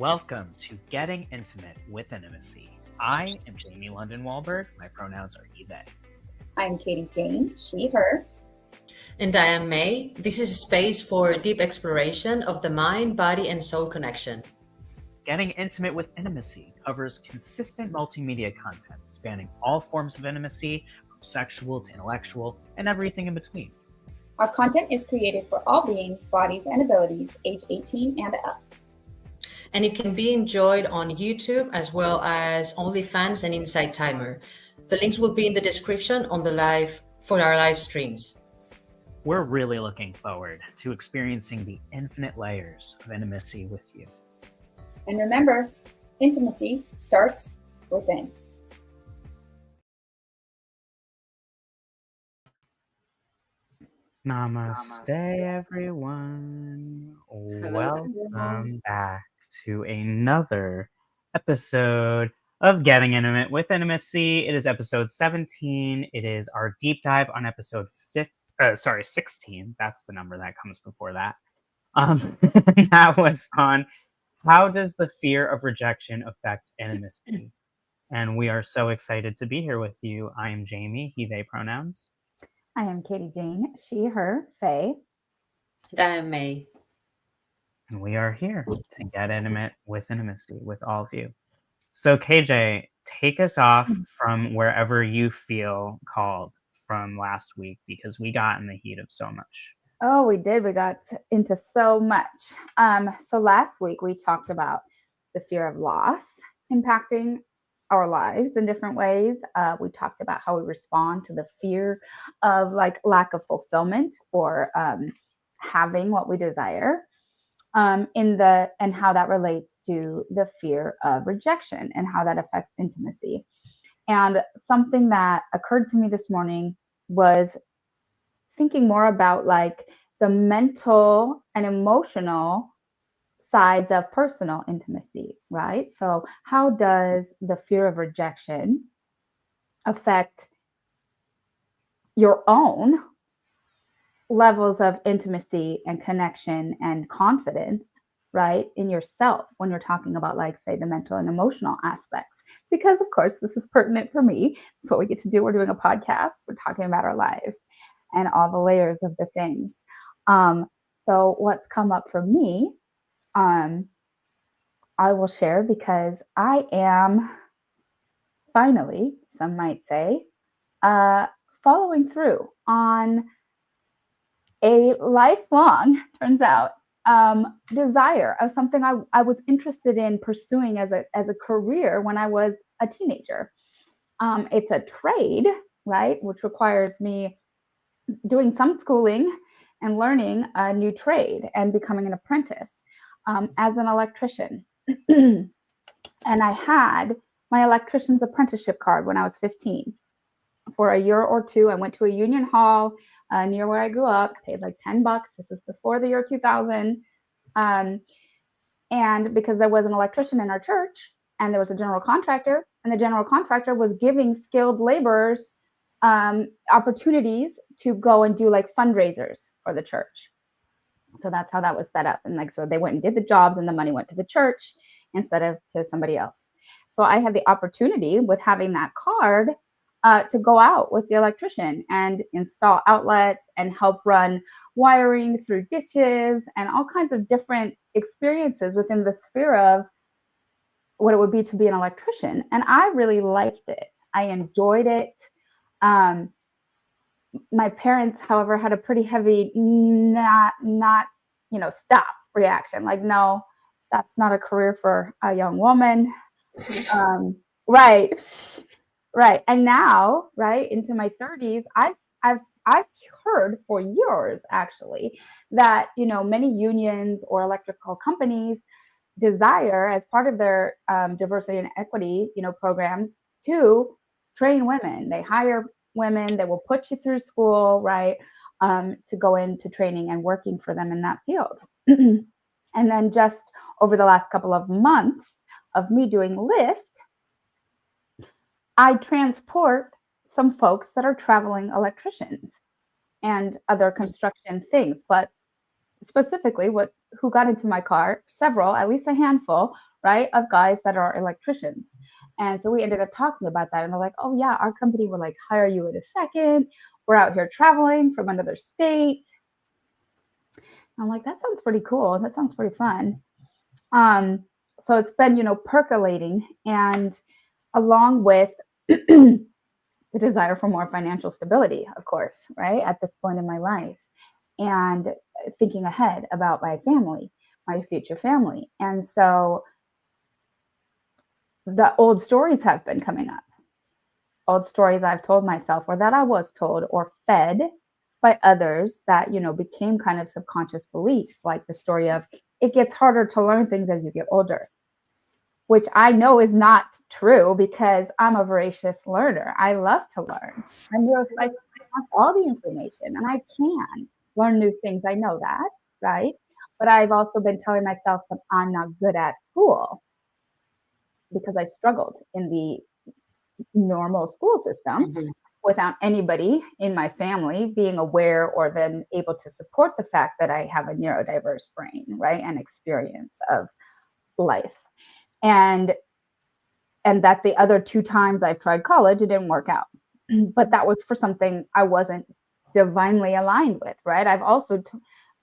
Welcome to Getting Intimate with Intimacy. I am Jamie London Wollberg. My pronouns are he, they. I'm Jayne, she, her. And I am May. This is a space for deep exploration of the mind, body, and soul connection. Getting Intimate with Intimacy covers consistent multimedia content spanning all forms of intimacy, from sexual to intellectual, and everything in between. Our content is created for all beings, bodies, and abilities, age 18 and up. And it can be enjoyed on YouTube as well as OnlyFans and Inside Timer. The links will be in the description on for our live streams. We're really looking forward to experiencing the infinite layers of intimacy with you. And remember, intimacy starts within. Namaste, everyone. Welcome back to another episode of Getting Intimate with Intimacy. It is episode 17. It is our deep dive on episode 16. That's the number that comes before that. That was on how does the fear of rejection affect intimacy? And we are so excited to be here with you. I am Jamie, he, they pronouns. I am Jayne, she, her, Faye. And I am May. And we are here to get intimate with intimacy with all of you. So KJ, take us off from wherever you feel called from last week, because we got in the heat of so much. Oh, we did. We got into so much. So last week we talked about the fear of loss impacting our lives in different ways. We talked about how we respond to the fear of lack of fulfillment or having what we desire, and how that relates to the fear of rejection and how that affects intimacy. And something that occurred to me this morning was thinking more about the mental and emotional sides of personal intimacy, right? So how does the fear of rejection affect your own levels of intimacy and connection and confidence, right, in yourself when you're talking about, say, the mental and emotional aspects? Because, of course, this is pertinent for me. It's what we get to do. We're doing a podcast. We're talking about our lives and all the layers of the things. So what's come up for me, I will share, because I am finally, some might say, following through on a lifelong, turns out, desire of something I was interested in pursuing as a career when I was a teenager. It's a trade, right, which requires me doing some schooling and learning a new trade and becoming an apprentice as an electrician. And I had my electrician's apprenticeship card when I was 15. For a year or two, I went to a union hall near where I grew up, paid $10. This is before the year 2000. And because there was an electrician in our church and there was a general contractor, and the general contractor was giving skilled laborers opportunities to go and do fundraisers for the church. So that's how that was set up. And so they went and did the jobs and the money went to the church instead of to somebody else. So I had the opportunity with having that card to go out with the electrician and install outlets and help run wiring through ditches and all kinds of different experiences within the sphere of what it would be to be an electrician. And I really liked it. I enjoyed it. My parents, however, had a pretty heavy not stop reaction. No, that's not a career for a young woman. Right. And now, right, into my 30s, I've heard for years actually that, many unions or electrical companies desire, as part of their diversity and equity, programs, to train women. They hire women, they will put you through school, right, to go into training and working for them in that field. And then just over the last couple of months of me doing Lyft, I transport some folks that are traveling electricians and other construction things. But specifically, who got into my car, several, at least a handful, right, of guys that are electricians. And so we ended up talking about that. And they're like, oh, yeah, our company will like hire you in a second. We're out here traveling from another state. I'm like, that sounds pretty cool. That sounds pretty fun. So it's been, percolating, and along with the desire for more financial stability, of course, right, at this point in my life, and thinking ahead about my family, my future family. And so the old stories have been coming up. Old stories I've told myself, or that I was told or fed by others, that, became kind of subconscious beliefs, like the story of it gets harder to learn things as you get older, which I know is not true because I'm a voracious learner. I love to learn. I want all the information, and I can learn new things. I know that, right? But I've also been telling myself that I'm not good at school because I struggled in the normal school system without anybody in my family being aware or then able to support the fact that I have a neurodiverse brain, right, and experience of life. And that the other 2 times I've tried college, it didn't work out. But that was for something I wasn't divinely aligned with, right? I've also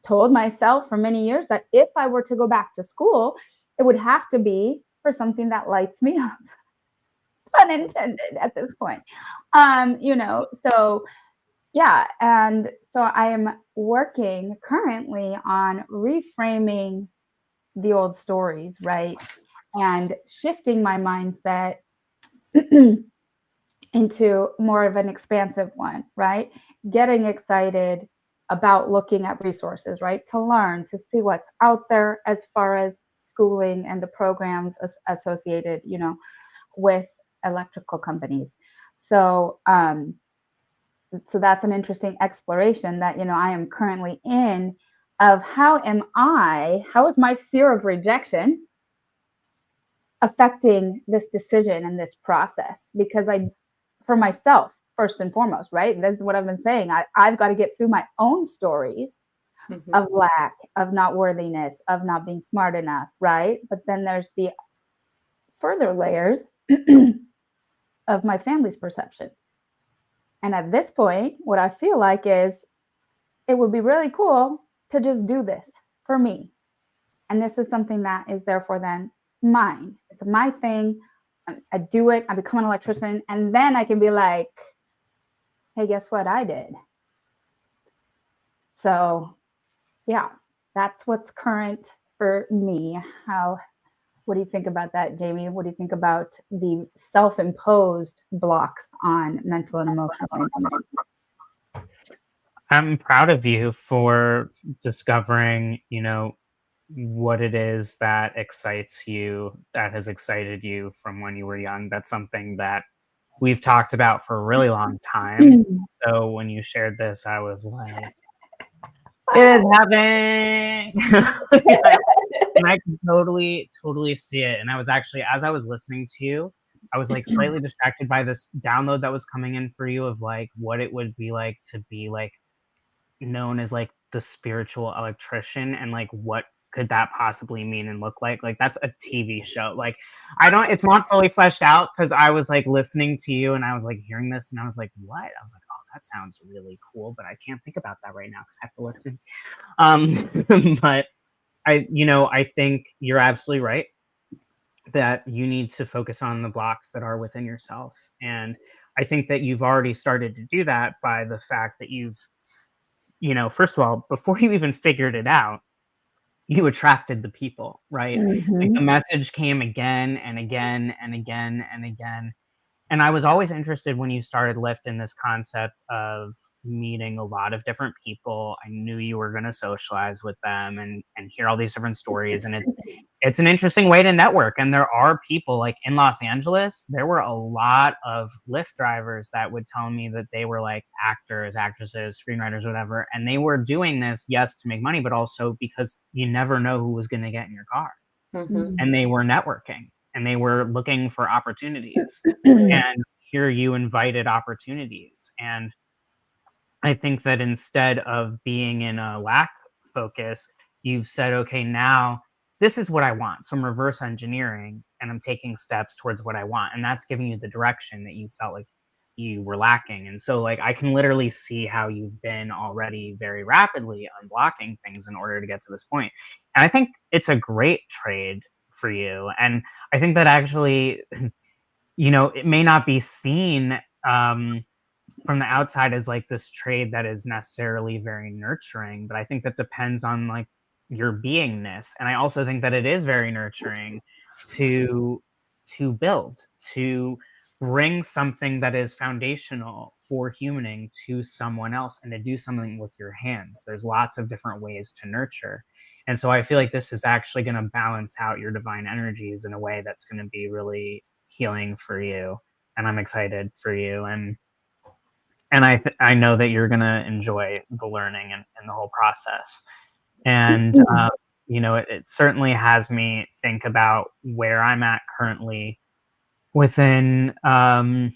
told myself for many years that if I were to go back to school, it would have to be for something that lights me up. Pun intended at this point. So yeah. And so I am working currently on reframing the old stories, right? And shifting my mindset into more of an expansive one, right? Getting excited about looking at resources, right? To learn, to see what's out there as far as schooling and the programs associated, with electrical companies. So, so that's an interesting exploration that, I am currently in, of how is my fear of rejection affecting this decision and this process? Because for myself, first and foremost, right? That's what I've been saying. I've got to get through my own stories of lack, of not worthiness, of not being smart enough, right? But then there's the further layers of my family's perception. And at this point, what I feel like is it would be really cool to just do this for me. And this is something that is therefore then mine. It's my thing. I do it. I become an electrician. And then I can be like, hey, guess what I did? So yeah, that's what's current for me. What do you think about that, Jamie? What do you think about the self-imposed blocks on mental and emotional intimacy? I'm proud of you for discovering, what it is that excites you, that has excited you from when you were young. That's something that we've talked about for a really long time. So when you shared this, I was like, it is happening. And I can totally see it. And I was actually, as I was listening to you, I was like slightly distracted by this download that was coming in for you of like what it would be like to be like known as like the spiritual electrician, and like what could that possibly mean and look like. Like that's a TV show. Like it's not fully fleshed out because I was like listening to you and I was like hearing this and I was like, what? I was like, oh, that sounds really cool, but I can't think about that right now because I have to listen. But I think you're absolutely right that you need to focus on the blocks that are within yourself. And I think that you've already started to do that by the fact that you've, first of all, before you even figured it out, you attracted the people, right? Like the message came again and again and again and again. And I was always interested when you started lifting this concept of meeting a lot of different people. I knew you were going to socialize with them and hear all these different stories. And it's an interesting way to network. And there are people like in Los Angeles, there were a lot of Lyft drivers that would tell me that they were like actors, actresses, screenwriters, whatever. And they were doing this, yes, to make money, but also because you never know who was going to get in your car. And they were networking. And they were looking for opportunities. And here you invited opportunities. And I think that instead of being in a lack focus, you've said, okay, now this is what I want. So I'm reverse engineering and I'm taking steps towards what I want. And that's giving you the direction that you felt like you were lacking. And so like I can literally see how you've been already very rapidly unblocking things in order to get to this point. And I think it's a great trade for you. And I think that actually, it may not be seen from the outside as like this trade that is necessarily very nurturing, but I think that depends on like your beingness. And I also think that it is very nurturing to build, to bring something that is foundational for humaning to someone else and to do something with your hands. There's lots of different ways to nurture. And so I feel like this is actually going to balance out your divine energies in a way that's going to be really healing for you. And I'm excited for you. And I know that you're gonna enjoy the learning and the whole process. And it certainly has me think about where I'm at currently within my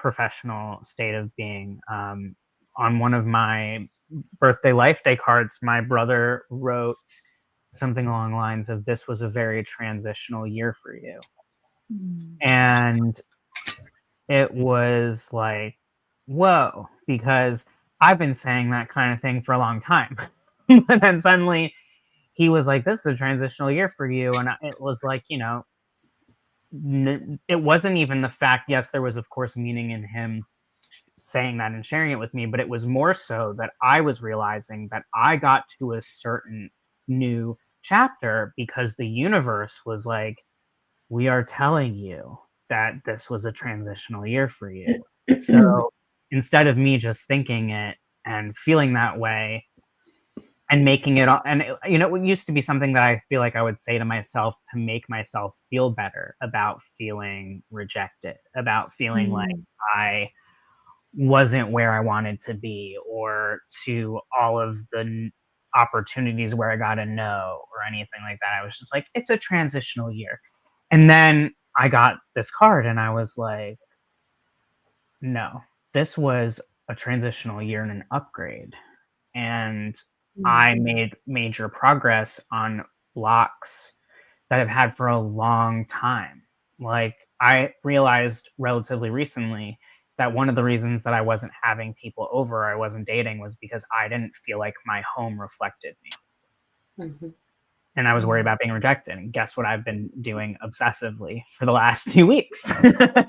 professional state of being. On one of my birthday life day cards, my brother wrote something along the lines of, "This was a very transitional year for you." And it was like, whoa, because I've been saying that kind of thing for a long time. But then suddenly he was like, "This is a transitional year for you." And it was like, it wasn't even the fact, yes, there was, of course, meaning in him saying that and sharing it with me, but it was more so that I was realizing that I got to a certain new chapter because the universe was like, "We are telling you that this was a transitional year for you." So instead of me just thinking it and feeling that way and making it, and it used to be something that I feel like I would say to myself to make myself feel better about feeling rejected, about feeling like I wasn't where I wanted to be, or to all of the opportunities where I got a no or anything like that. I was just like, it's a transitional year. And then I got this card and I was like, no, this was a transitional year and an upgrade. And I made major progress on blocks that I've had for a long time. Like, I realized relatively recently that one of the reasons that I wasn't having people over, I wasn't dating, was because I didn't feel like my home reflected me. And I was worried about being rejected. And guess what I've been doing obsessively for the last 2 weeks?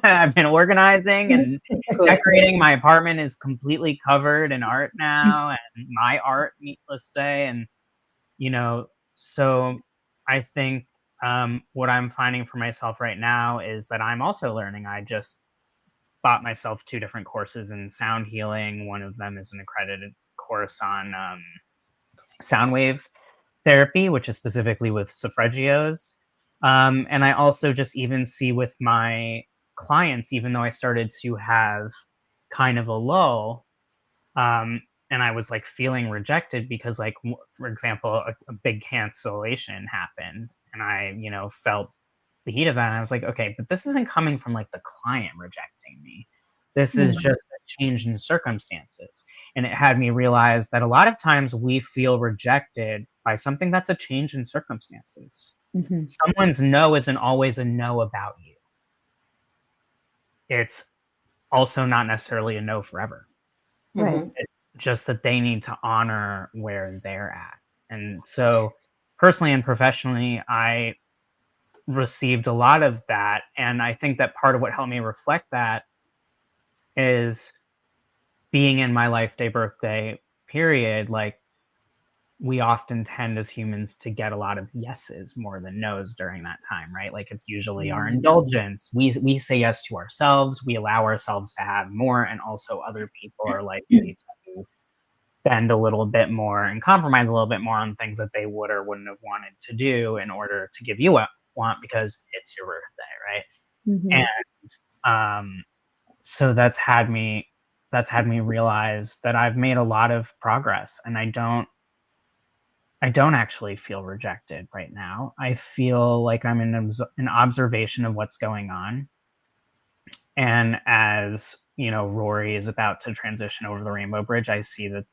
I've been organizing and decorating. My apartment is completely covered in art now, and my art, needless to say. And, so I think what I'm finding for myself right now is that I'm also learning. I just bought myself 2 different courses in sound healing. One of them is an accredited course on sound wave therapy, which is specifically with solfeggios. And I also just even see with my clients, even though I started to have kind of a lull, and I was like feeling rejected because, like, for example, a big cancellation happened, and I, felt the heat of that. And I was like, okay, but this isn't coming from like the client rejecting me. This is just a change in circumstances. And it had me realize that a lot of times we feel rejected by something that's a change in circumstances. Someone's no isn't always a no about you. It's also not necessarily a no forever. Right. It's just that they need to honor where they're at. And so personally and professionally, I received a lot of that. And I think that part of what helped me reflect that is being in my life day birthday period. Like, we often tend as humans to get a lot of yeses more than nos during that time, right? Like, it's usually our indulgence. We say yes to ourselves. We allow ourselves to have more, and also other people are likely to bend a little bit more and compromise a little bit more on things that they would or wouldn't have wanted to do in order to give you what you want because it's your birthday, right? And so that's had me realize that I've made a lot of progress, and I don't actually feel rejected right now. I feel like I'm in an observation of what's going on. And as Rory is about to transition over the Rainbow Bridge, I see that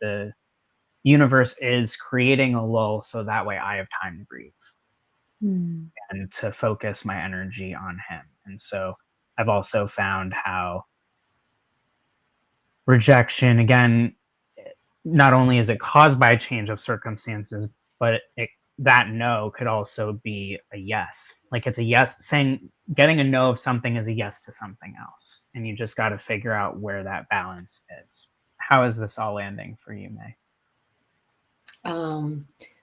universe is creating a lull so that way I have time to breathe Mm. and to focus my energy on him. And so I've also found how rejection, again, not only is it caused by a change of circumstances, but that no could also be a yes. Like it's a yes, saying getting a no of something is a yes to something else. And you just got to figure out where that balance is. How is this all landing for you, May?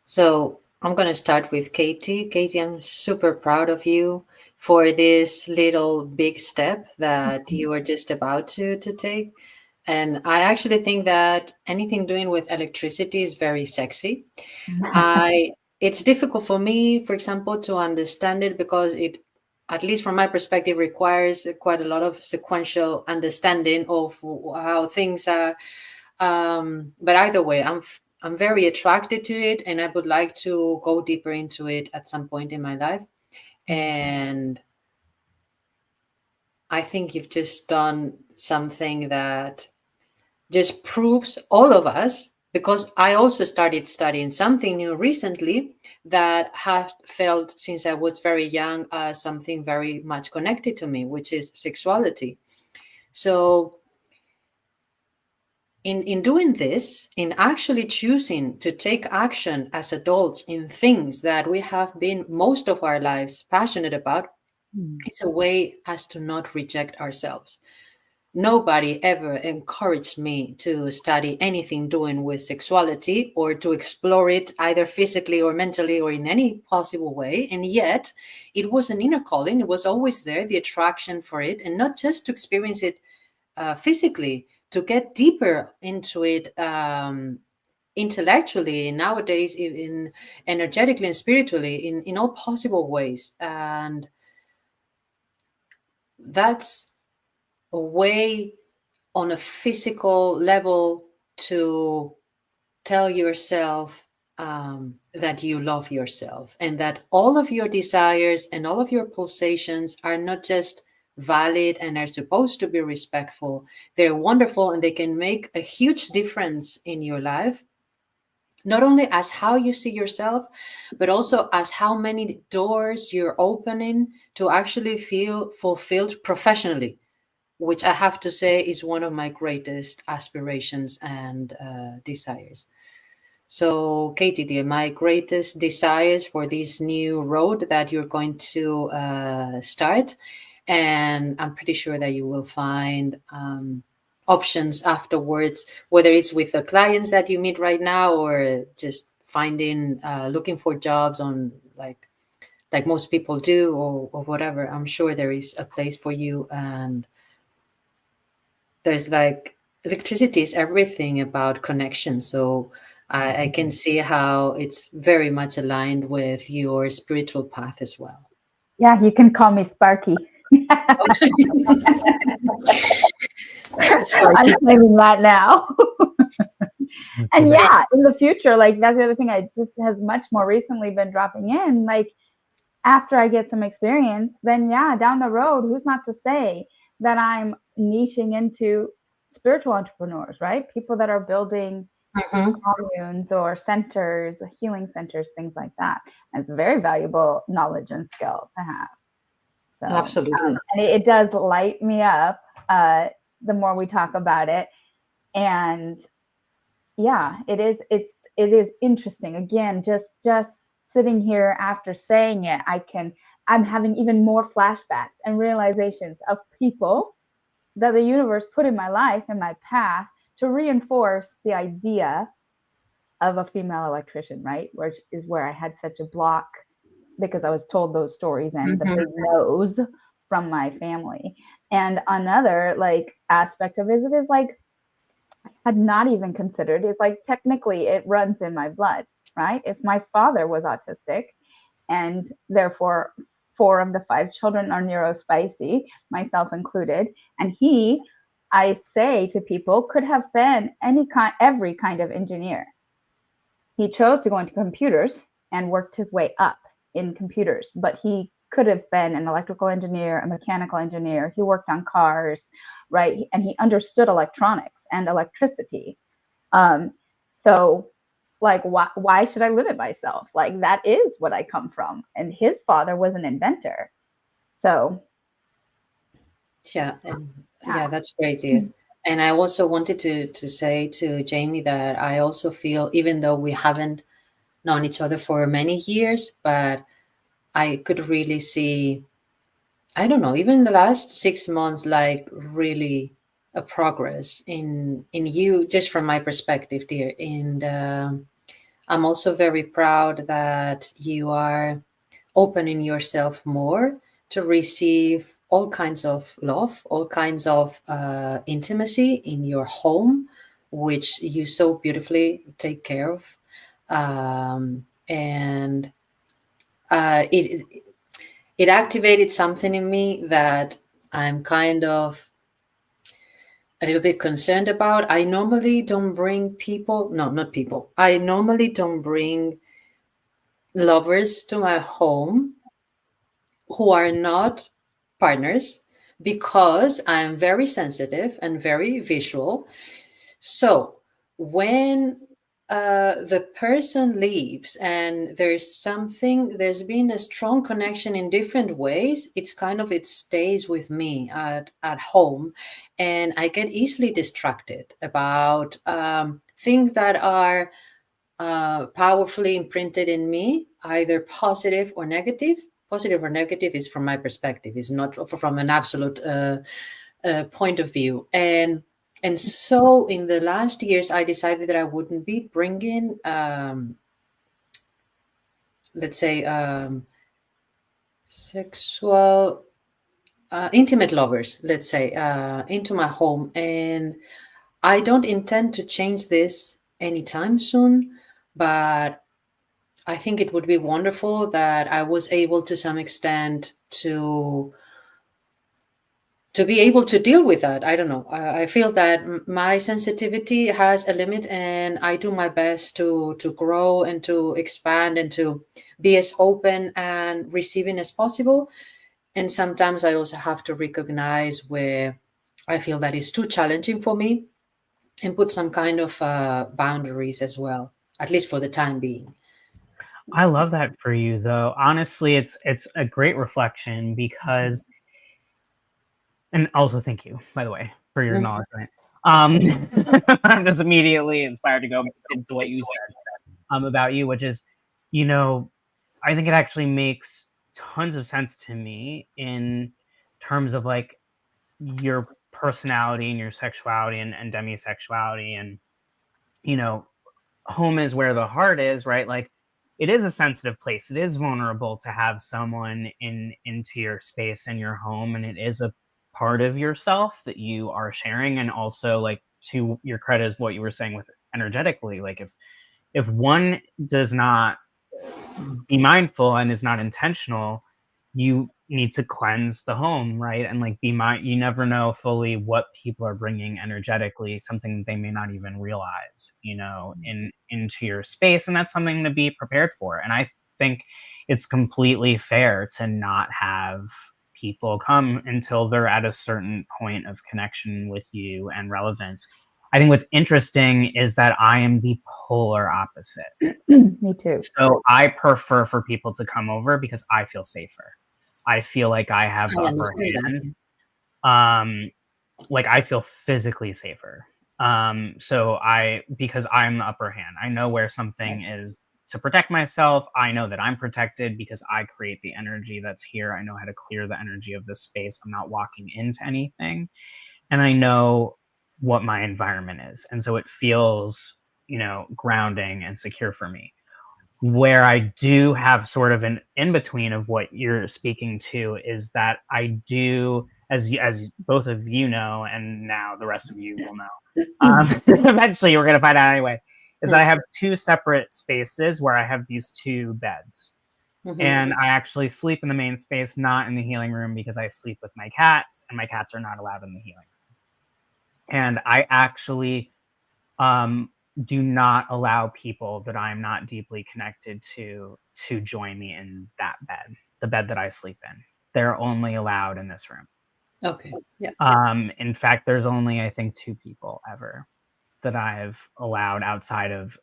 So I'm going to start with Katie. Katie, I'm super proud of you for this little big step that you are just about to take. And I actually think that anything doing with electricity is very sexy. It's difficult for me, for example, to understand it because it, at least from my perspective, requires quite a lot of sequential understanding of how things are. But either way, I'm very attracted to it, and I would like to go deeper into it at some point in my life. And I think you've just done something that just proves all of us, because I also started studying something new recently that have felt since I was very young something very much connected to me, which is sexuality. So in doing this, in actually choosing to take action as adults in things that we have been most of our lives passionate about, it's a way as to not reject ourselves. Nobody ever encouraged me to study anything doing with sexuality or to explore it either physically or mentally or in any possible way. And yet it was an inner calling. It was always there, the attraction for it, and not just to experience it physically, to get deeper into it intellectually, nowadays in energetically and spiritually, in all possible ways. And that's a way on a physical level to tell yourself that you love yourself and that all of your desires and all of your pulsations are not just valid and are supposed to be respectful. They're wonderful and they can make a huge difference in your life, not only as how you see yourself, but also as how many doors you're opening to actually feel fulfilled professionally, which I have to say is one of my greatest aspirations and desires. So, Katie, dear, my greatest desires for this new road that you're going to start, and I'm pretty sure that you will find options afterwards, whether it's with the clients that you meet right now or just finding, looking for jobs on like most people do, or whatever. I'm sure there is a place for you. And there's like electricity is everything about connection. So I can see how it's very much aligned with your spiritual path as well. Yeah, you can call me Sparky. I'm claiming that now. And yeah, in the future, like that's the other thing I just has much more recently been dropping in. Like after I get some experience, then yeah, down the road, who's not to say that I'm niching into spiritual entrepreneurs, right? People that are building communes or centers, healing centers, things like that. And it's very valuable knowledge and skill to have. So, absolutely. And it does light me up the more we talk about it. And yeah, it is interesting. Again, just sitting here after saying it, I'm having even more flashbacks and realizations of people that the universe put in my life and my path to reinforce the idea of a female electrician, right? Which is where I had such a block because I was told those stories and the big no's from my family. And another like aspect of it is like I had not even considered. It's like technically it runs in my blood, right? If my father was autistic and therefore 4 of the 5 children are neurospicy, myself included, and he, I say to people, could have been every kind of engineer. He chose to go into computers and worked his way up in computers, but he could have been an electrical engineer, a mechanical engineer. He worked on cars, right? And he understood electronics and electricity. So Like, why should I limit myself? Like, that is what I come from. And his father was an inventor. So Yeah, yeah, that's great, dear. And I also wanted to say to Jamie that I also feel, even though we haven't known each other for many years, but I could really see, I don't know, even the last 6 months, like really a progress in you, just from my perspective, dear. And I'm also very proud that you are opening yourself more to receive all kinds of love, all kinds of intimacy in your home, which you so beautifully take care of. And it activated something in me that I'm kind of a little bit concerned about. I normally don't bring people, no, not people. I normally don't bring lovers to my home who are not partners, because I'm very sensitive and very visual. So when the person leaves and there's been a strong connection in different ways, it stays with me at home, and I get easily distracted about things that are powerfully imprinted in me, either positive or negative. Positive or negative is from my perspective, is not from an absolute point of view. And so in the last years, I decided that I wouldn't be bringing, let's say, sexual, intimate lovers, let's say, into my home. And I don't intend to change this anytime soon, but I think it would be wonderful that I was able to some extent to be able to deal with that. I don't know. I feel that my sensitivity has a limit, and I do my best to grow and to expand and to be as open and receiving as possible. And sometimes I also have to recognize where I feel that it's too challenging for me, and put some kind of boundaries as well, at least for the time being. I love that for you, though. Honestly, it's a great reflection because, and also thank you, by the way, for your acknowledgement. I'm just immediately inspired to go into what you said about you, which is, you know, I think it actually makes tons of sense to me in terms of like your personality and your sexuality and demisexuality, and you know, home is where the heart is, right? Like it is a sensitive place. It is vulnerable to have someone into your space in your home, and it is a part of yourself that you are sharing. And also, like, to your credit is what you were saying with energetically, like if one does not be mindful and is not intentional, you need to cleanse the home, right? And like you never know fully what people are bringing energetically, something they may not even realize, into your space. And that's something to be prepared for. And I think it's completely fair to not have people come until they're at a certain point of connection with you and relevance. I think what's interesting is that I am the polar opposite. Me too. So I prefer for people to come over because I feel safer. I feel like I have the I upper understand that. hand. Like I feel physically safer. Because I'm the upper hand, I know where something is to protect myself. I know that I'm protected because I create the energy that's here. I know how to clear the energy of this space. I'm not walking into anything. And I know what my environment is. And so it feels, grounding and secure for me. Where I do have sort of an in between of what you're speaking to is that I do, as both of you know, and now the rest of you will know. Eventually, we're gonna find out anyway. Is that I have two separate spaces where I have these two beds, and I actually sleep in the main space, not in the healing room, because I sleep with my cats, and my cats are not allowed in the healing room. And I actually do not allow people that I'm not deeply connected to join me in that bed, the bed that I sleep in. They're only allowed in this room. Okay. Yeah. In fact, there's only, I think, two people ever. that I've allowed outside of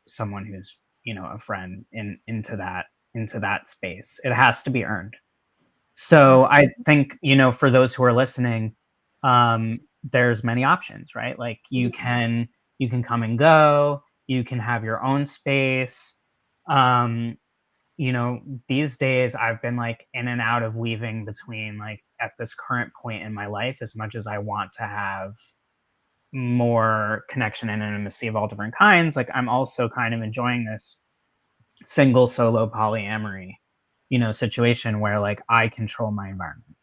someone who's, a friend into that space. It has to be earned. So I think, for those who are listening, there's many options, right? Like you can come and go, you can have your own space. Um, these days I've been like in and out of weaving between, like, at this current point in my life, as much as I want to have more connection and intimacy of all different kinds, like I'm also kind of enjoying this single solo polyamory, situation where like I control my environment,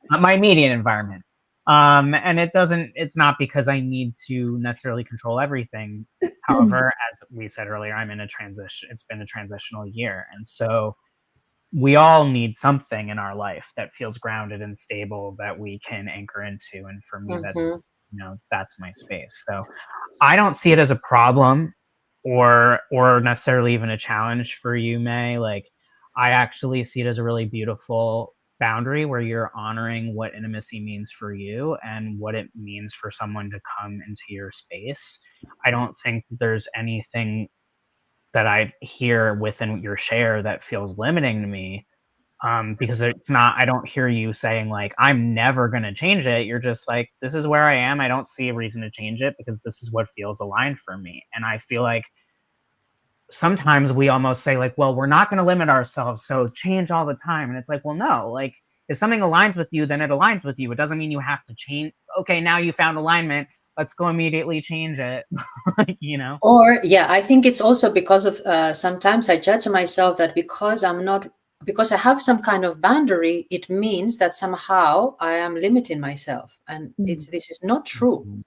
my immediate environment. And it's not because I need to necessarily control everything. However, as we said earlier, I'm in a transition. It's been a transitional year. And so we all need something in our life that feels grounded and stable that we can anchor into. And for me, that's my space. So I don't see it as a problem or necessarily even a challenge for you, May. Like, I actually see it as a really beautiful boundary where you're honoring what intimacy means for you and what it means for someone to come into your space. I don't think there's anything that I hear within your share that feels limiting to me. Because it's not, I don't hear you saying like, I'm never going to change it. You're just like, this is where I am. I don't see a reason to change it because this is what feels aligned for me. And I feel like sometimes we almost say like, well, we're not going to limit ourselves, so change all the time. And it's like, well, no, like if something aligns with you, then it aligns with you. It doesn't mean you have to change. Okay, now you found alignment. Let's go immediately change it. Or I think it's also because of sometimes I judge myself that because I have some kind of boundary, it means that somehow I am limiting myself, and this is not true.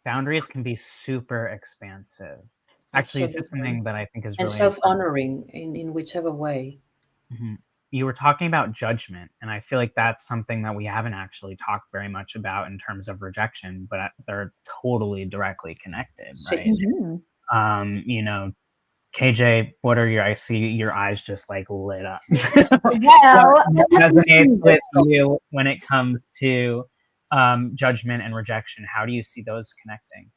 Boundaries can be super expansive. Actually, it's something that I think is and really self-honoring in whichever way. You were talking about judgment, and I feel like that's something that we haven't actually talked very much about in terms of rejection, but they're totally directly connected, right? KJ, I see your eyes just like lit up. What resonates with you when it comes to judgment and rejection? How do you see those connecting?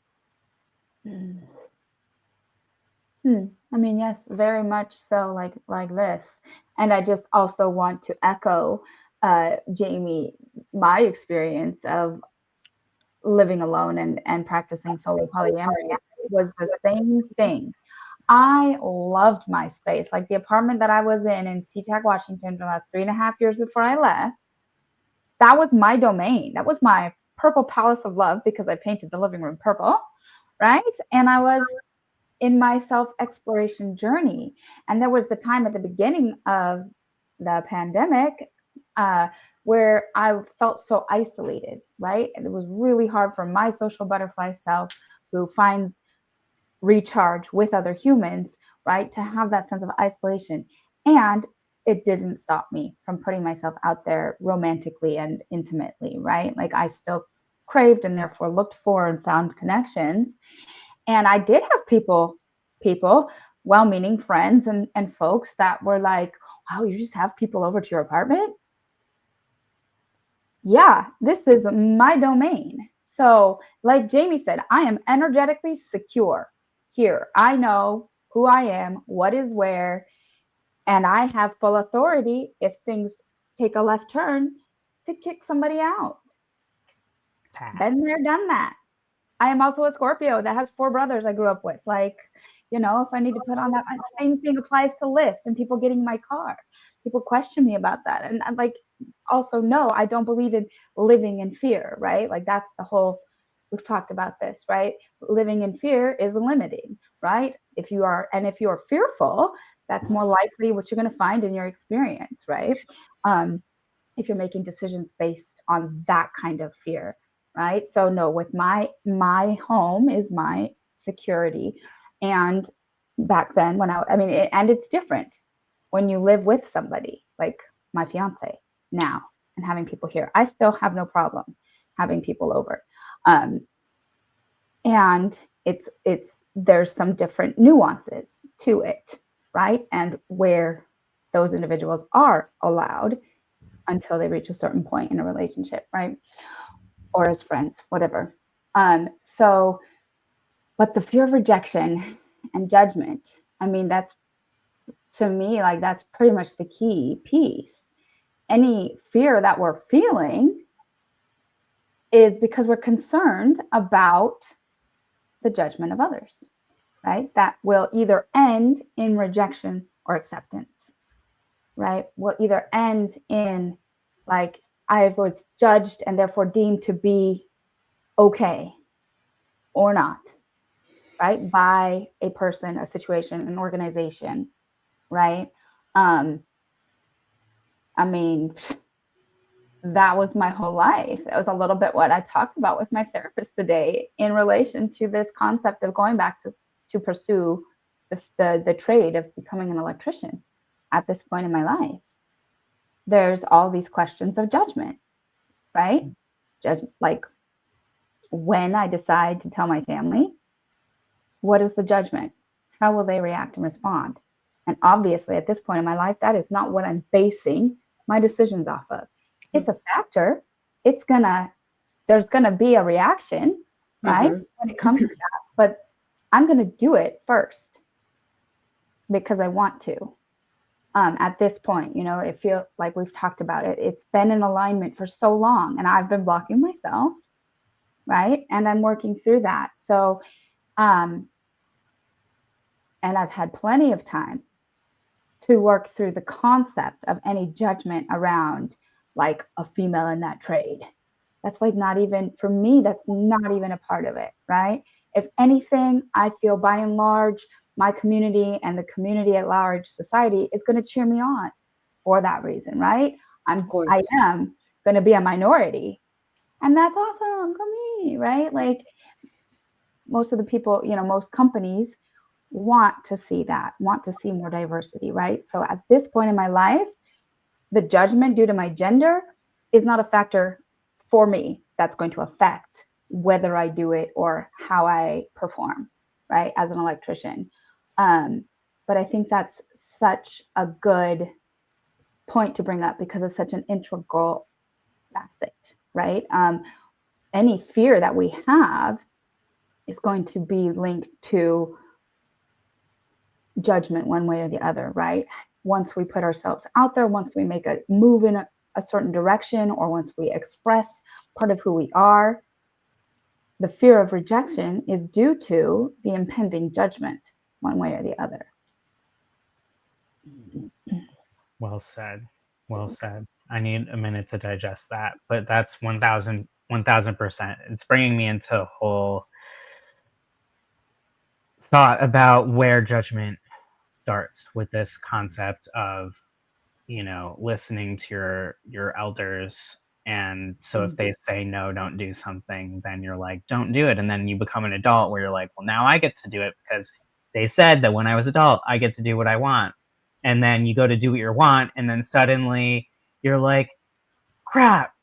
I mean, yes, very much so, like this. And I just also want to echo, Jamie, my experience of living alone and practicing solo polyamory was the same thing. I loved my space. Like the apartment that I was in SeaTac, Washington for the last 3.5 years before I left, that was my domain. That was my purple palace of love because I painted the living room purple, right? And I was in my self-exploration journey. And there was the time at the beginning of the pandemic where I felt so isolated, right? And it was really hard for my social butterfly self, who finds recharge with other humans, right, to have that sense of isolation. And it didn't stop me from putting myself out there romantically and intimately, right? Like I still craved and therefore looked for and found connections. And I did have people, well-meaning friends and folks that were like, wow, you just have people over to your apartment? Yeah, this is my domain. So like Jamie said, I am energetically secure here. I know who I am, what is where, and I have full authority if things take a left turn to kick somebody out. Been there, done that. I am also a Scorpio that has 4 brothers I grew up with. Like, if I need to put on that, same thing applies to Lyft and people getting my car. People question me about that. And I'm like, also, no, I don't believe in living in fear, right? Like that's the whole, we've talked about this, right? Living in fear is limiting, right? If you are fearful, that's more likely what you're going to find in your experience, right? If you're making decisions based on that kind of fear. Right. So no, with my home is my security. And back then and it's different when you live with somebody like my fiance now and having people here. I still have no problem having people over. And there's some different nuances to it. Right. And where those individuals are allowed until they reach a certain point in a relationship. Right. Or as friends, whatever. So, but the fear of rejection and judgment, I mean, that's, to me, like, that's pretty much the key piece. Any fear that we're feeling is because we're concerned about the judgment of others, right? That will either end in rejection or acceptance, right? Will either end in, like, I was judged and therefore deemed to be okay or not, right? By a person, a situation, an organization, right? I mean, that was my whole life. That was a little bit what I talked about with my therapist today in relation to this concept of going back to pursue the trade of becoming an electrician at this point in my life. There's all these questions of judgment, right? Like, when I decide to tell my family, what is the judgment? How will they react and respond? And obviously, at this point in my life, that is not what I'm basing my decisions off of. It's a factor. There's gonna be a reaction, right? When it comes to that, but I'm gonna do it first because I want to. At this point, it feels like we've talked about it. It's been in alignment for so long, and I've been blocking myself, right? And I'm working through that. So, and I've had plenty of time to work through the concept of any judgment around, like, a female in that trade. That's, like, not even, for me, that's not even a part of it, right? If anything, I feel by and large, my community and the community at large, society, is going to cheer me on for that reason, right? I am going to be a minority, and that's awesome for me, right? Like, most of the people, most companies want to see more diversity, right? So at this point in my life, the judgment due to my gender is not a factor for me that's going to affect whether I do it or how I perform, right, as an electrician. But I think that's such a good point to bring up because it's such an integral facet, right? Any fear that we have is going to be linked to judgment one way or the other, right? Once we put ourselves out there, once we make a move in a certain direction, or once we express part of who we are, the fear of rejection is due to the impending judgment one way or the other. Well said. Well said. I need a minute to digest that, but that's 1000%. It's bringing me into a whole thought about where judgment starts with this concept of, listening to your elders. And so if they say no, don't do something, then you're like, don't do it. And then you become an adult where you're like, well, now I get to do it because they said that when I was adult, I get to do what I want. And then you go to do what you want, and then suddenly you're like, crap.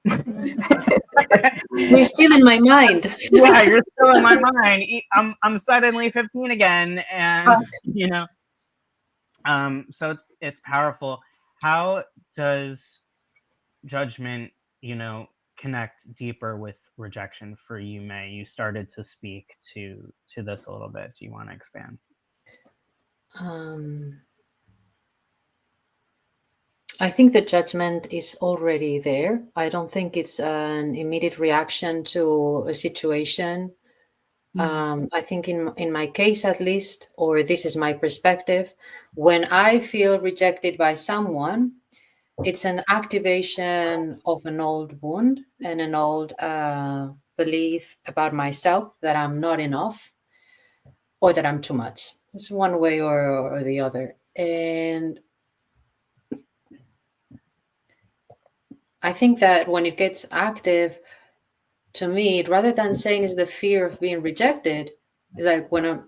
You're still in my mind. Yeah, you're still in my mind. I'm suddenly 15 again, and so it's powerful. How does judgment, connect deeper with rejection for you, May? You started to speak to this a little bit. Do you want to expand? I think the judgment is already there. I don't think it's an immediate reaction to a situation. I think in my case, at least, or this is my perspective, when I feel rejected by someone, it's an activation of an old wound and an old belief about myself that I'm not enough or that I'm too much. It's one way or the other. And I think that when it gets active, to me, rather than saying it's the fear of being rejected, it's like when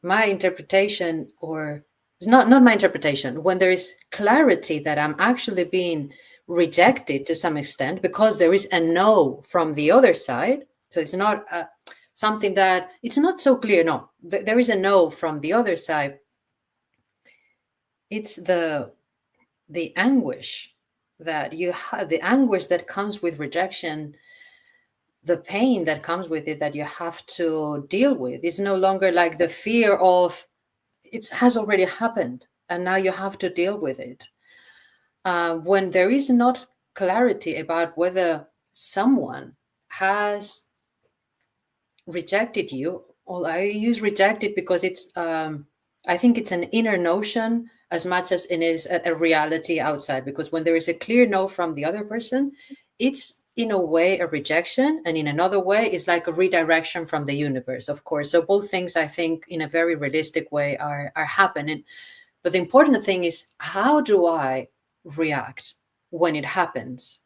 my interpretation, or it's not my interpretation, when there is clarity that I'm actually being rejected to some extent because there is a no from the other side. So it's not something that it's not so clear. No, there is a no from the other side. It's the anguish that you have, the anguish that comes with rejection. the pain that comes with it that you have to deal with. It's no longer like the fear of it has already happened and now you have to deal with it. When there is not clarity about whether someone has rejected you, well, I use rejected because it's I think it's an inner notion as much as it is a reality outside, because when there is a clear no from the other person, it's in a way a rejection, and in another way it's like a redirection from the universe, of course. So both things, I think, in a very realistic way are happening. But the important thing is, how do I react when it happens?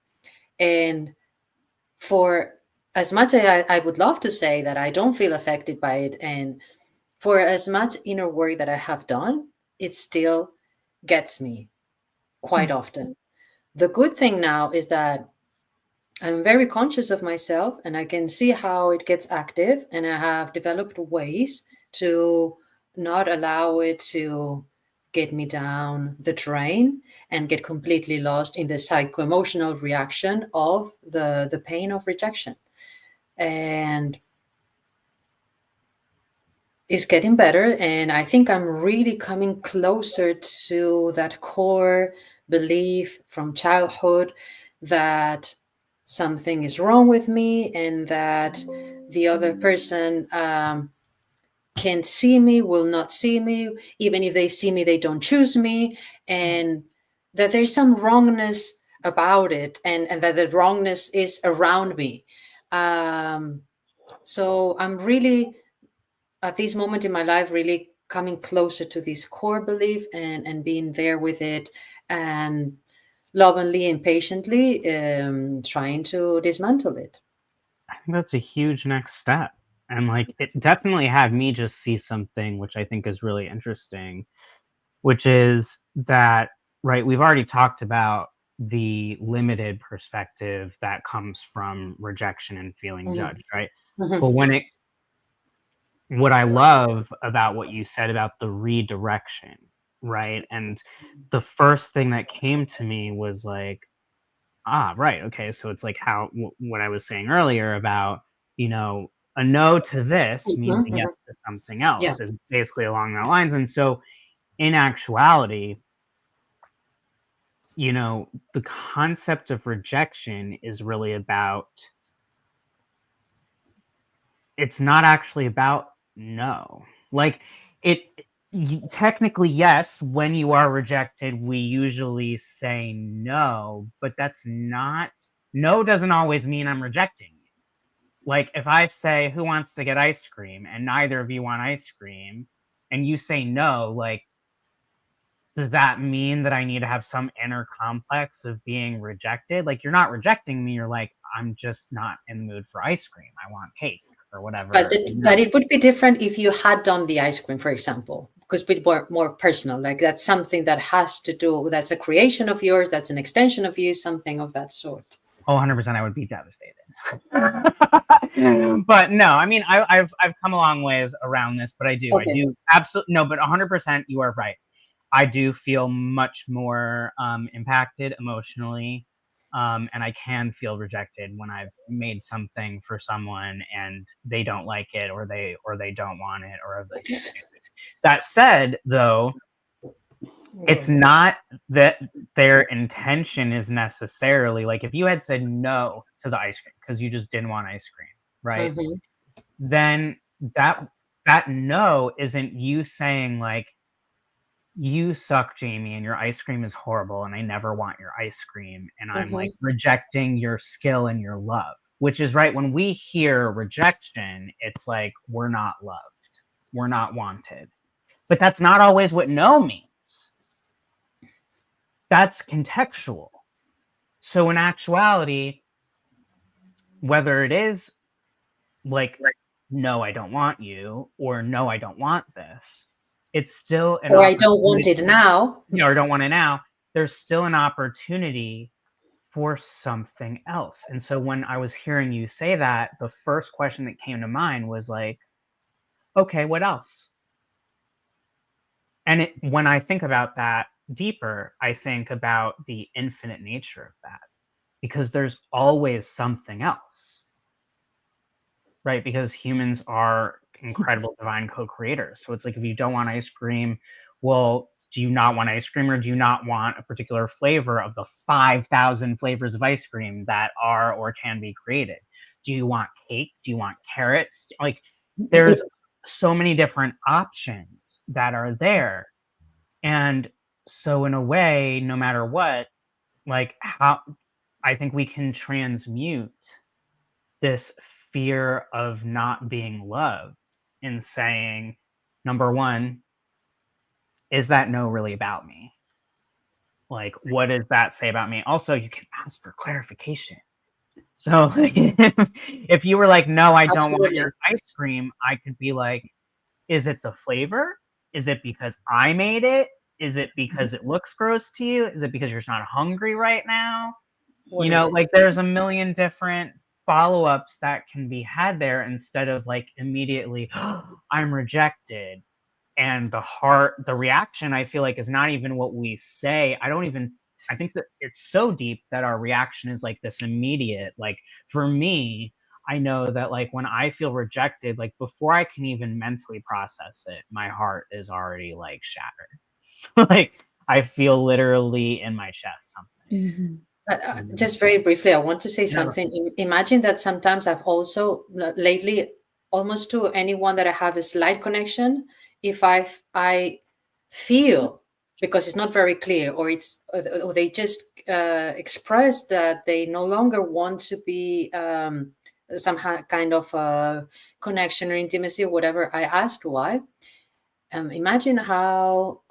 And for as much as I would love to say that I don't feel affected by it, and for as much inner work that I have done, it still gets me quite often. The good thing now is that I'm very conscious of myself and I can see how it gets active, and I have developed ways to not allow it to get me down the drain and get completely lost in the psycho-emotional reaction of the pain of rejection. And it's getting better, and I think I'm really coming closer to that core belief from childhood that something is wrong with me and that the other person can't see me, will not see me. Even if they see me, they don't choose me, and that there's some wrongness about it, and that the wrongness is around me. So I'm really, at this moment in my life, really coming closer to this core belief and being there with it, and lovingly and patiently trying to dismantle it. I think that's a huge next step. And like it definitely had me just see something which I think is really interesting, which is that, right, we've already talked about the limited perspective that comes from rejection and feeling Mhm. judged, right? Mhm. But what I love about what you said about the redirection, right? And the first thing that came to me was like, right, okay, so it's like how what I was saying earlier about, you know, a no to this means Mhm. a yes Mhm. to something Yeah. else, is basically along that lines. And so in actuality, you know, the concept of rejection is really about, it's not actually about no. Like it technically, yes, when you are rejected, we usually say no, but that's not, no doesn't always mean I'm rejecting you. Like if I say who wants to get ice cream and neither of you want ice cream and you say no, like does that mean that I need to have some inner complex of being rejected? Like you're not rejecting me, you're like, I'm just not in the mood for ice cream. I want cake or But whatever. it would be different if you had done the ice cream, for example, because it's more personal. Like that's something that has to do, that's a creation of yours, that's an extension of you, something of that sort. Oh, 100% I would be devastated. But no, I mean, I've come a long ways around this, but I Okay. do absolutely, no, but 100% you are right. I do feel much more impacted emotionally, and I can feel rejected when I've made something for someone and they don't like it, or they don't want it, or they can't do it. That said, though, it's not that their intention is necessarily like if you had said no to the ice cream because you just didn't want ice cream, right? Mhm. Then that no isn't you saying like, you suck, Jamie, and your ice cream is horrible, and I never want your ice cream. And I'm like Mhm. rejecting your skill and your love, which is right. When we hear rejection, it's like we're not loved, we're not wanted. But that's not always what no means. That's contextual. So in actuality, whether it is like, no, I don't want you, or no, I don't want this, it's still an Or I don't want opportunity, it now. or don't want it now. There's still an opportunity for something else. And so when I was hearing you say that, the first question that came to mind was like, okay, what else? And when I think about that deeper, I think about the infinite nature of that, because there's always something else. right? Because humans are incredible divine co-creators. So it's like, if you don't want ice cream, well, do you not want ice cream, or do you not want a particular flavor of the 5,000 flavors of ice cream that are or can be created? Do you want cake? Do you want carrots? Like, there's so many different options that are there. And so in a way, no matter what, like, how I think we can transmute this fear of not being loved in saying, number one, is that no really about me? Like, what does that say about me? Also, you can ask for clarification. So if you were like, no, I don't want Absolutely. your ice cream, I could be like, is it the flavor? Is it because I made it? Is it because it looks gross to you? Is it because you're just not hungry right now? What is it? Like, there's a million different follow-ups that can be had there, instead of like immediately, oh, I'm rejected. And the reaction, I feel like, is not even what we say. I think that it's so deep that our reaction is like this immediate. Like, for me, I know that, like, when I feel rejected, like, before I can even mentally process it, my heart is already like shattered. Like, I feel literally in my chest something. But just very briefly, I want to say something. Imagine that sometimes I've also lately, almost to anyone that I have a slight connection, if I feel, because it's not very clear, or they just express that they no longer want to be some kind of connection or intimacy or whatever, I asked why. Imagine how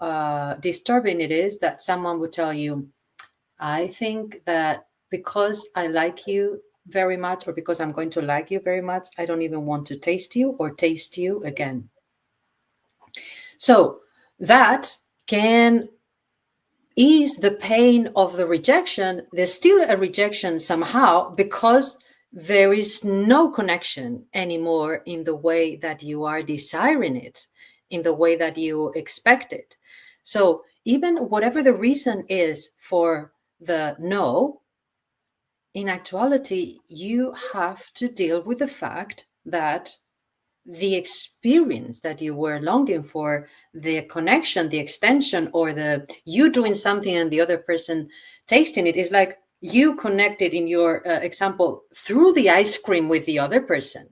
disturbing it is that someone would tell you, I think that because I like you very much, or because I'm going to like you very much, I don't even want to taste you or taste you again. So that can ease the pain of the rejection. There's still a rejection somehow, because there is no connection anymore in the way that you are desiring it, in the way that you expect it. So even whatever the reason is for the no, in actuality, you have to deal with the fact that the experience that you were longing for, the connection, the extension, or the you doing something and the other person tasting it, is like you connected in your example through the ice cream with the other person.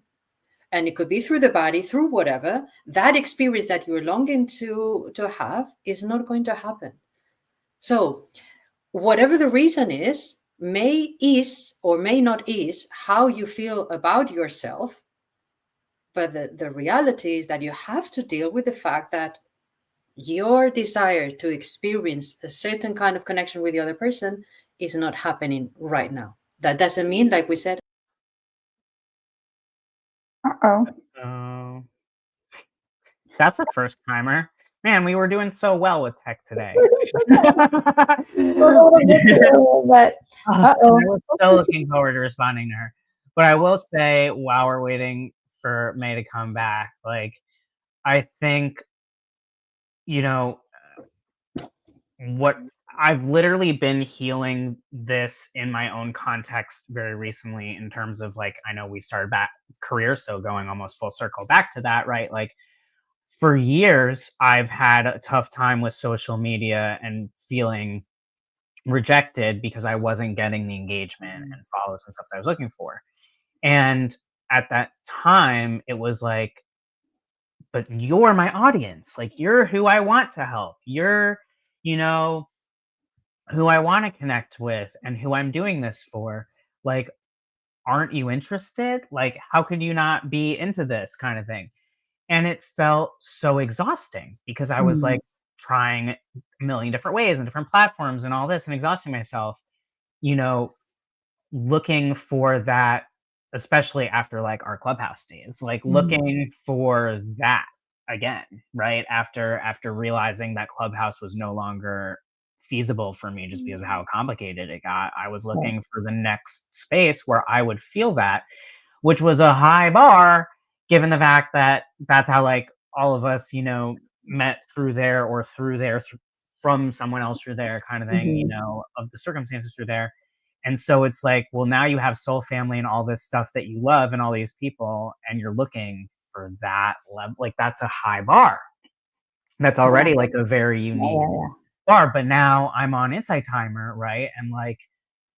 And it could be through the body, through whatever. That experience that you're longing to have is not going to happen. So whatever the reason is, may is or may not is how you feel about yourself. But the reality is that you have to deal with the fact that your desire to experience a certain kind of connection with the other person is not happening right now. That doesn't mean, like we said. Oh, that's a first timer. Man, we were doing so well with tech today. But I was so looking forward to responding to her. But I will say, while we're waiting for May to come back, like, I think, what I've literally been healing this in my own context very recently, in terms of, like, I know we started back career, so going almost full circle back to that, right? Like, for years, I've had a tough time with social media and feeling rejected because I wasn't getting the engagement and follows and stuff that I was looking for. And at that time, it was like, but you're my audience. Like, you're who I want to help. You're, who I want to connect with and who I'm doing this for. Like, aren't you interested? Like, how could you not be into this kind of thing? And it felt so exhausting because I was like trying a million different ways and different platforms and all this and exhausting myself, you know, looking for that, especially after like our Clubhouse days, like looking for that again, right? After realizing that Clubhouse was no longer feasible for me just because of how complicated it got, I was looking for the next space where I would feel that, which was a high bar, given the fact that that's how, like, all of us, met through there, or through there from someone else through there kind of thing, of the circumstances through there. And so it's like, well, now you have soul family and all this stuff that you love and all these people, and you're looking for that level. Like, that's a high bar. That's already like a very unique bar. But now I'm on Insight Timer, right? And like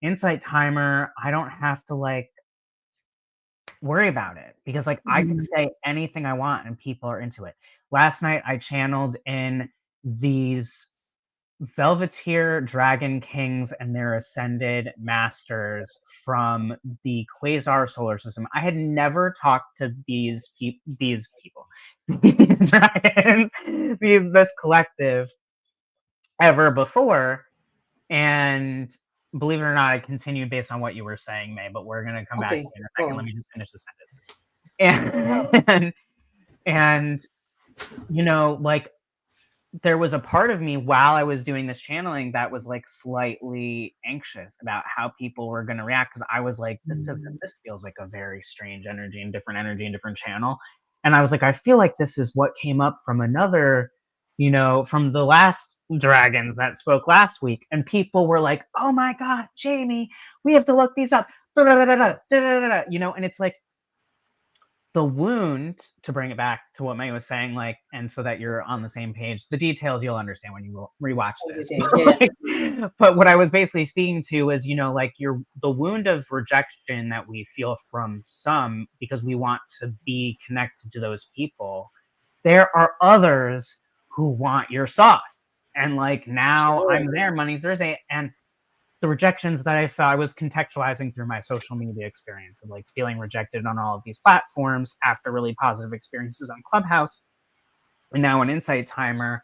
Insight Timer, I don't have to like worry about it because like I can say anything I want and people are into it. Last night I channeled in these Velveteer Dragon Kings and their ascended masters from the Quasar solar system. I had never talked to these people, these dragons, this collective ever before. And believe it or not, I continued based on what you were saying, May, but we're going to come back to you in a second. Let me just finish the sentence. And you know, like, there was a part of me while I was doing this channeling that was like slightly anxious about how people were going to react, because I was like, this feels like a very strange energy and different channel. And I was like, I feel like this is what came up from another, you know, from the last dragons that spoke last week. And people were like, oh my God, Jamie, we have to look these up. You know, and it's like, the wound, to bring it back to what May was saying, like, and so that you're on the same page, the details you'll understand when you rewatch this. But what I was basically speaking to is, you know, like, the wound of rejection that we feel from some because we want to be connected to those people. There are others who want your sauce. And like, now I'm there Monday, Thursday, and the rejections that I felt, I was contextualizing through my social media experience of like feeling rejected on all of these platforms after really positive experiences on Clubhouse. And now an Insight Timer,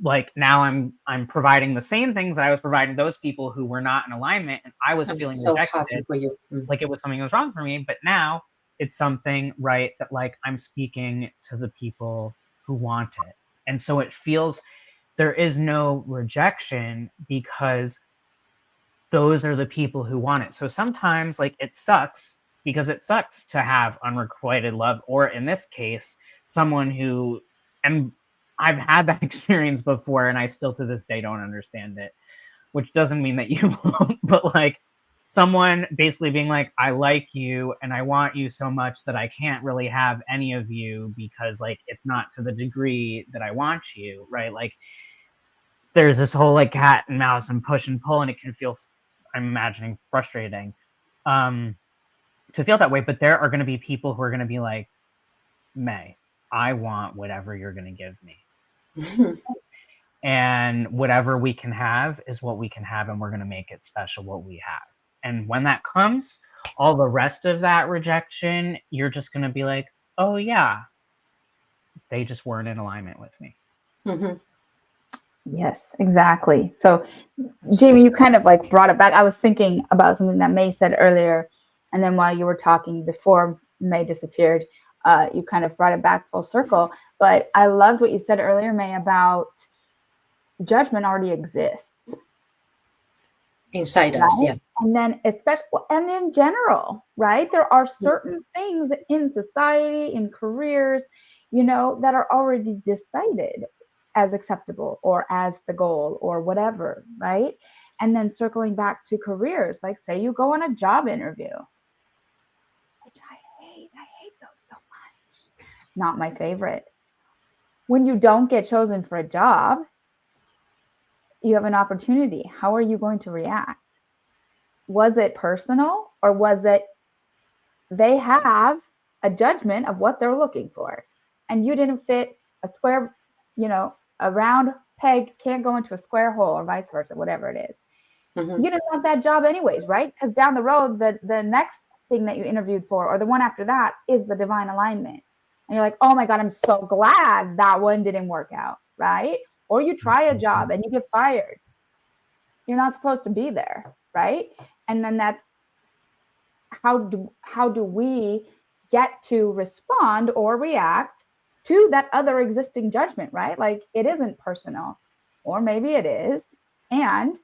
like, now I'm providing the same things that I was providing those people who were not in alignment, and I was feeling so rejected, like it was something that was wrong for me. But now it's something, right, that like I'm speaking to the people who want it. And so it feels, there is no rejection because those are the people who want it. So sometimes, like, it sucks because it sucks to have unrequited love, or in this case, someone who, and I've had that experience before and I still to this day don't understand it, which doesn't mean that you won't, but like someone basically being like, I like you and I want you so much that I can't really have any of you because like it's not to the degree that I want you, right? Like, there's this whole like cat and mouse and push and pull, and it can feel, I'm imagining, frustrating to feel that way. But there are going to be people who are going to be like, May, I want whatever you're going to give me. And whatever we can have is what we can have, and we're going to make it special what we have. And when that comes, all the rest of that rejection, you're just going to be like, oh yeah, they just weren't in alignment with me. Yes, exactly. So, Jamie, you kind of like brought it back. I was thinking about something that May said earlier, and then while you were talking before May disappeared, you kind of brought it back full circle. But I loved what you said earlier, May, about judgment already exists inside us, yeah. And then especially, and in general, right? There are certain things in society, in careers, you know, that are already decided as acceptable or as the goal or whatever, right? And then circling back to careers, like say you go on a job interview, which I hate those so much. Not my favorite. When you don't get chosen for a job, you have an opportunity. How are you going to react? Was it personal, or was it they have a judgment of what they're looking for and you didn't fit a square, you know, a round peg can't go into a square hole, or vice versa, whatever it is. You didn't want that job anyways, right? Because down the road, the next thing that you interviewed for, or the one after that, is the divine alignment. And you're like, oh my God, I'm so glad that one didn't work out, right? Or you try a job and you get fired. You're not supposed to be there, right? And then that's how do we get to respond or react to that other existing judgment, right? Like, it isn't personal, or maybe it is. And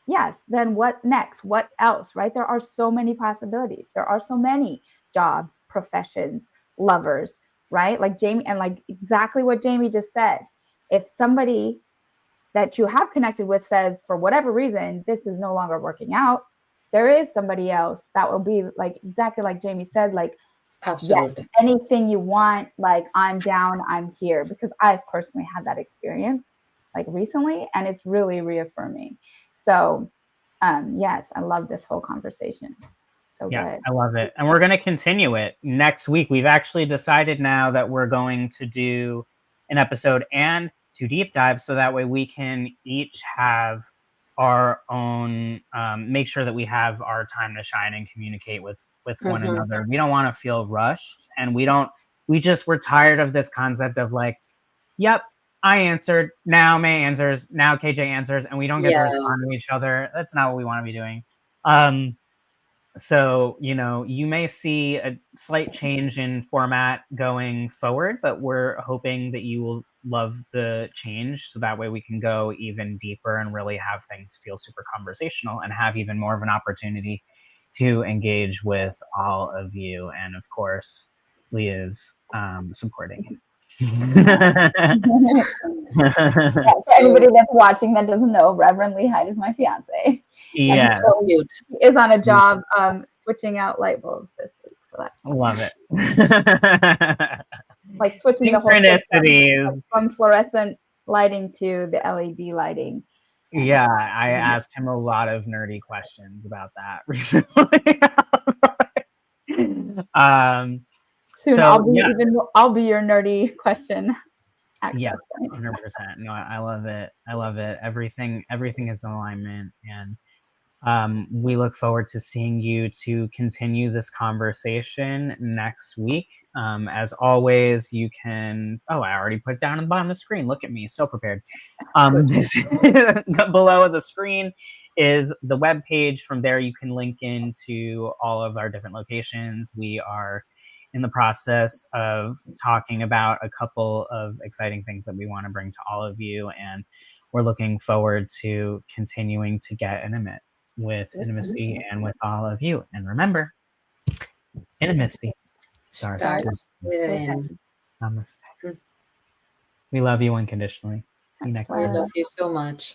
yes, then what next? What else, right? There are so many possibilities. There are so many jobs, professions, lovers, right? Like Jamie, and like exactly what Jamie just said. If somebody that you have connected with says, for whatever reason, this is no longer working out, there is somebody else that will be like exactly like Jamie said, like, Absolutely. yes, anything you want, like, I'm down, I'm here, because I've personally had that experience like recently, and it's really reaffirming. So yes, I love this whole conversation. So Yeah, good. I love it. And we're going to continue it next week. We've actually decided now that we're going to do an episode and 2 deep dives, so that way we can each have our own, make sure that we have our time to shine and communicate with one another. We don't want to feel rushed, and we're tired of this concept of like, yep, I answered, now May answers, now KJ answers, and we don't get to respond to each other. That's not what we want to be doing. So, you may see a slight change in format going forward, but we're hoping that you will love the change, so that way we can go even deeper and really have things feel super conversational and have even more of an opportunity to engage with all of you. And of course, Leah's supporting it. For anybody that's watching that doesn't know, Reverend Lee Hyde is my fiance. Yeah, so cute. He is on a job switching out light bulbs this week, so that's love it. like switching the whole Synchronicities. system from fluorescent lighting to the LED lighting. Yeah, I asked him a lot of nerdy questions about that recently. Soon so I'll be your nerdy question. Yeah, 100%. No, I love it. I love it. Everything is in alignment, and we look forward to seeing you to continue this conversation next week. As always, you can. Oh, I already put it down on the bottom of the screen. Look at me, so prepared. This below the screen is the web page. From there, you can link into all of our different locations. We are in the process of talking about a couple of exciting things that we want to bring to all of you, and we're looking forward to continuing to get intimate with intimacy and with all of you. And remember, intimacy starts within. Namaste. We love you unconditionally. See you next I time. love you so much.